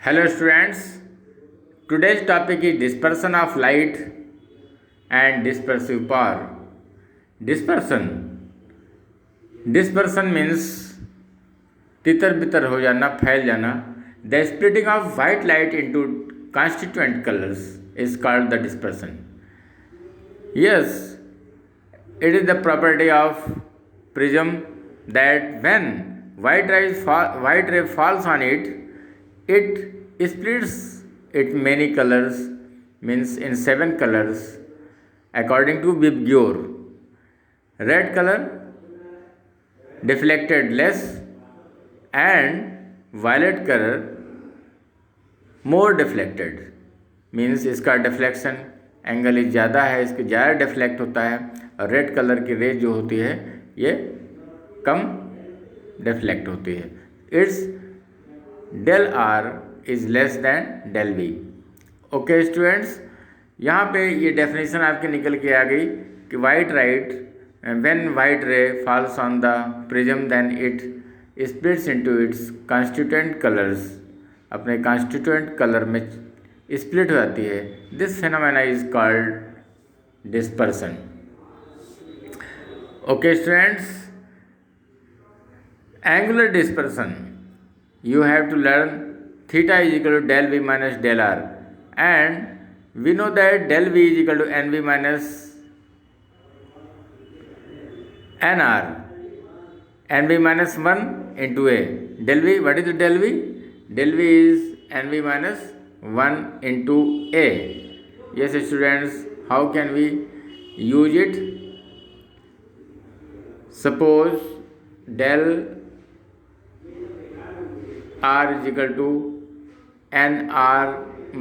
Hello students, today's topic is dispersion of light and dispersive power. Dispersion means तितर बितर हो जाना, फैल जाना. The splitting of white light into constituent colors is called the dispersion. Yes, it is the property of prism that when white ray falls on it, it splits it many colors, means in 7 colors according to Vibgyor. Red color deflected less and violet color more deflected, means इसका deflection angle is ज़्यादा है, इसके ज़्यादा deflect होता है. और red colour की raise जो होती है ये कम डिफ्लेक्ट होती है. It's del R is less than del V. Okay students, यहाँ पे ये डेफिनेशन आपके निकल के आ गई कि white right when white ray falls on the prism then it splits into its constituent colours, अपने कॉन्स्टिट्यूएंट कलर में स्प्लिट हो जाती है. This phenomena is called dispersion. Okay students, angular dispersion you have to learn theta is equal to del v minus del r, and we know that del v is equal to nv minus nr, nv minus 1 into a. Del v, what is the del v? Del v is nv minus 1 into a. Yes students, how can we use it? Suppose del r is equal to nr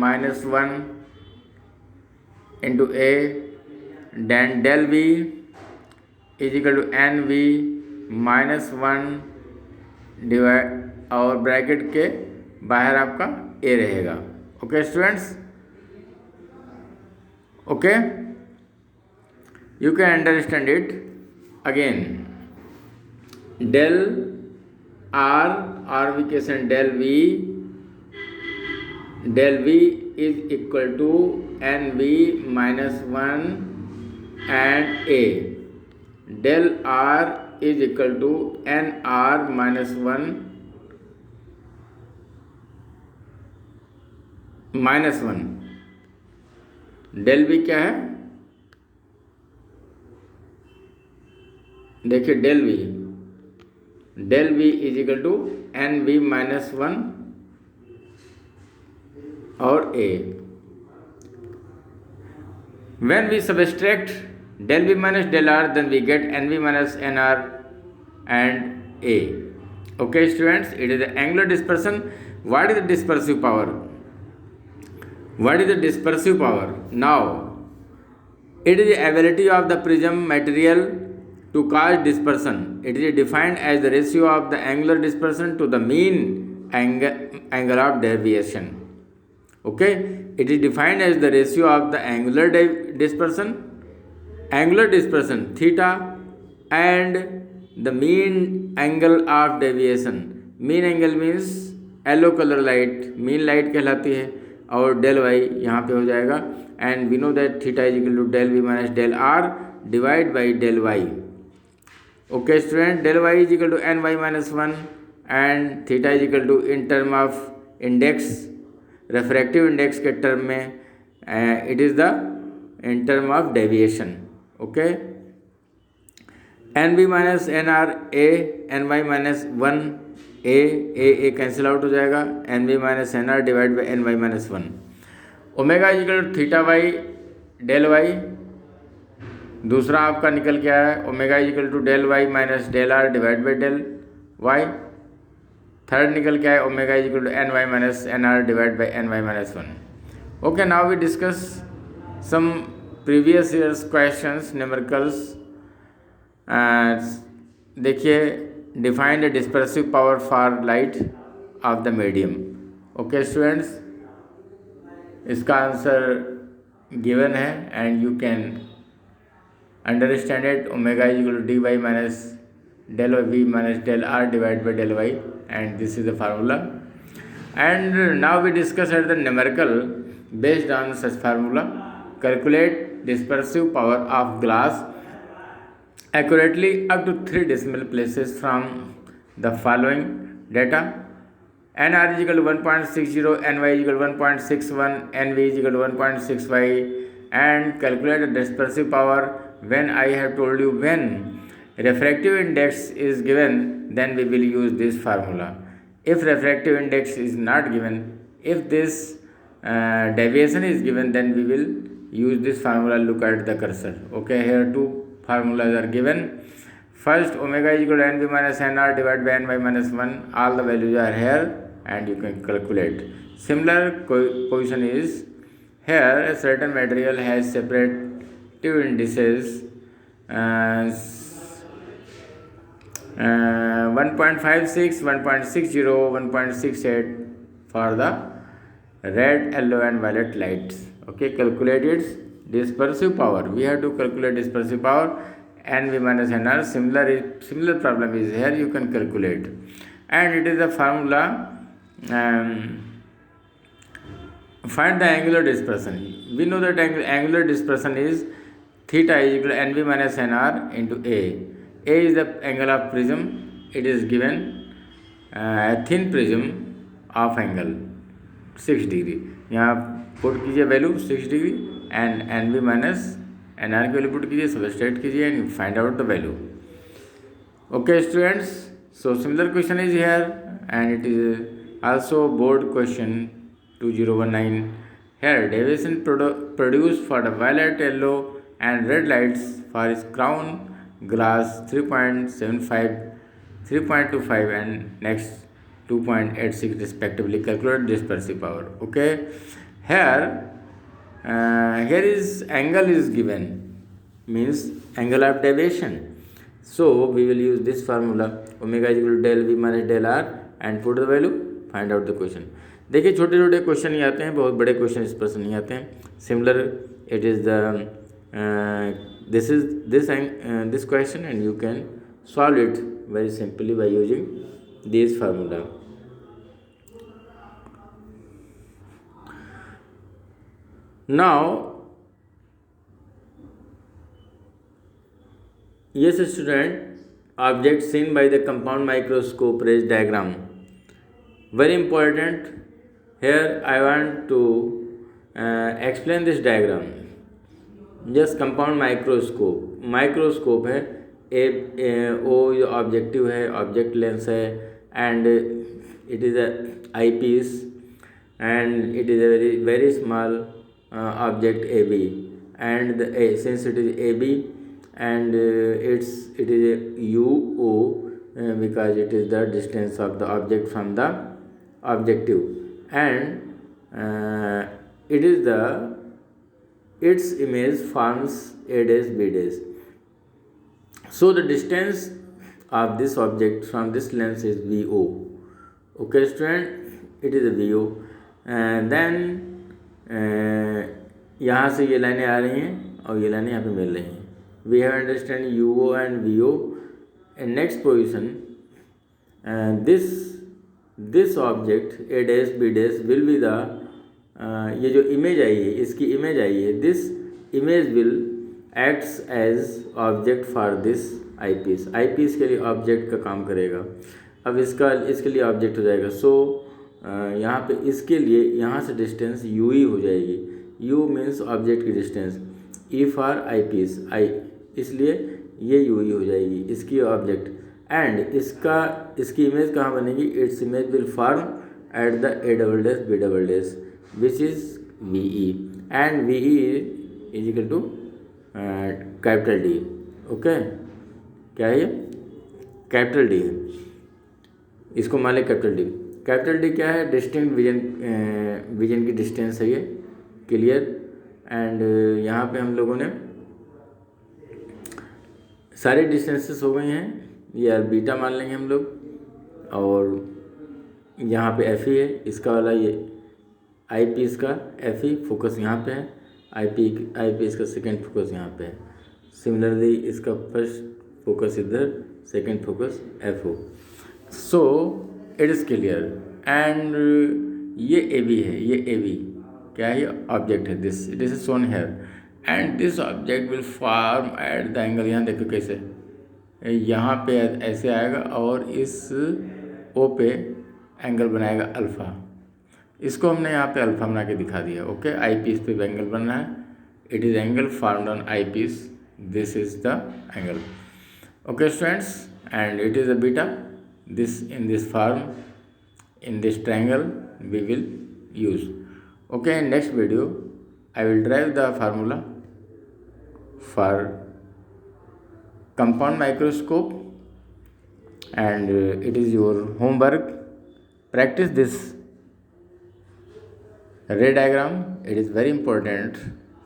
minus 1 into a, then del v is equal to nv minus 1 divide, और bracket के बाहर आपका a रहेगा. Okay students, okay, you can understand it again. Del R, or we can say del V is equal to NV minus 1 and A. Del R is equal to NR minus 1 minus 1. Del V क्या है? देखिए del V is equal to N V minus 1 और A. When we subtract del V minus del R, then we get NV minus NR and A. Okay students, it is the angular dispersion. What is the dispersive power? What is the dispersive power? Now, it is the ability of the prism material to cause dispersion. It is defined as the ratio of the angular dispersion to the mean angle of deviation. Okay, it is defined as the ratio of the angular dispersion theta and the mean angle of deviation. mean angle means yellow colour light mean light कहलाती है, और del Y यहाँ पे हो जाएगा. And we know that theta is equal to del V minus del R divide by del Y. Okay student, del y is equal to ny minus 1 and theta is equal to in term of index, refractive index के term में it is the in term of deviation. okay, nv minus nr a, ny minus 1 a cancel out हो जाएगा, nv minus nr divided by ny minus 1. Omega is equal to theta y del y. दूसरा आपका निकल के आया है omega is equal to del Y minus del R divide by del Y. Third निकल के आया omega is equal to N Y minus N R divide by N Y minus 1. Okay, now we discuss some previous years questions numericals. देखिए, define the dispersive power for light of the medium. Okay students, इसका answer given है and you can understand it. Omega is equal to dy minus del v minus del r divided by del y, and this is the formula. And now we discuss at the numerical based on such formula. Calculate dispersive power of glass accurately up to 3 decimal places from the following data. Nr is equal to 1.60, Ny is equal to 1.61, Nv is equal to 1.65, and calculate the dispersive power. When I have told you when refractive index is given, then we will use this formula. If refractive index is not given, if this deviation is given, then we will use this formula. Look at the cursor. Okay, here two formulas are given. First, omega is equal to Nv minus Nr divided by Ny minus 1. All the values are here and you can calculate. Similar position is here. A certain material has separate two indices 1.56, 1.60, 1.68 for the red, yellow and violet lights. Okay, calculate its dispersive power. We have to calculate dispersive power. Nv minus Nr. Similar problem is here. You can calculate, and it is a formula. Find the angular dispersion. We know that angular dispersion is theta is equal to Nv minus Nr into A. A is the angle of prism. It is given a thin prism of angle 6 degree. यहाँ put कीजिए value 6 degree and Nv minus Nr की value put कीजिए, substrate कीजिए and find out the value. Okay students, so similar question is here and it is also board question 2019. Here deviation produced for the violet, yellow and red lights for its crown glass 3.75, 3.25 and next 2.86 respectively. Calculate dispersive power. Okay, here is angle is given, means angle of deviation. So we will use this formula, omega is equal to del v minus del r and put the value, find out the question. देखिए छोटे छोटे question ही आते हैं, बहुत बड़े question इस पर से नहीं आते हैं. Similar it is the this question and you can solve it very simply by using this formula. Now yes student, object seen by the compound microscope rays diagram. Very important. Here I want to explain this diagram. Just compound microscope है. O objective है, object lens है and it is a eyepiece and it is a very small object A B and since it is AB and it is a UO because it is the distance of the object from the objective and it is its image forms A dash B dash. So the distance of this object from this lens is VO. Okay student, it is a VO and then यहाँ से ये लाइनें आ रही हैं और ये लाइनें यहाँ पे मिल रही हैं. We have understand UO and VO. In next position this object A dash B dash will be the ये जो इमेज आई है, इसकी इमेज आई है, this image will acts as object for this eyepiece. Eyepiece के लिए object का काम करेगा. अब इसके लिए ऑब्जेक्ट हो जाएगा. सो यहाँ पे इसके लिए यहाँ से डिस्टेंस यू ही हो जाएगी. यू मीन्स ऑब्जेक्ट की distance, E for eyepiece eye, इसलिए ये यू ही हो जाएगी इसकी ऑब्जेक्ट. एंड इसकी इमेज कहाँ बनेगी? It's image will form at the A double dash B double dash which is VE and VE is equal to capital D. Okay, क्या है ये? कैपिटल डी है, इसको मान लें कैपिटल डी. कैपिटल डी क्या है? डिस्टिंक्ट विजन की डिस्टेंस है ये, क्लियर. एंड यहाँ पे हम लोगों ने सारे डिस्टेंसेस हो गए हैं. ये बीटा मान लेंगे हम लोग और यहाँ पे एफ ई है, इसका वाला ये आई पीस का एफ ई फोकस यहाँ पे है, आई पीस का सेकेंड फोकस यहाँ पे है. सिमिलरली इसका फर्स्ट फोकस इधर, second focus F O. So it is clear and ये ए बी है, ये ए बी क्या है, ऑब्जेक्ट है, this is shown here and this object will form at the angle, यहाँ देखो कैसे, यहाँ पे ऐसे आएगा और इस ओ पे एंगल बनाएगा अल्फ़ा। इसको हमने यहाँ पे अल्फ़ा बना के दिखा दिया। ओके, आई पीस पे एंगल बन रहा है, it is angle formed on eyepiece, this is the angle. Okay students, and it is a beta, this in this form, in this triangle we will use. Okay, in next video I will derive the formula for compound microscope, and it is your homework. Practice this ray diagram, it is very important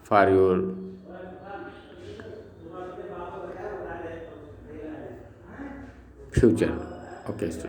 for your future. Okay.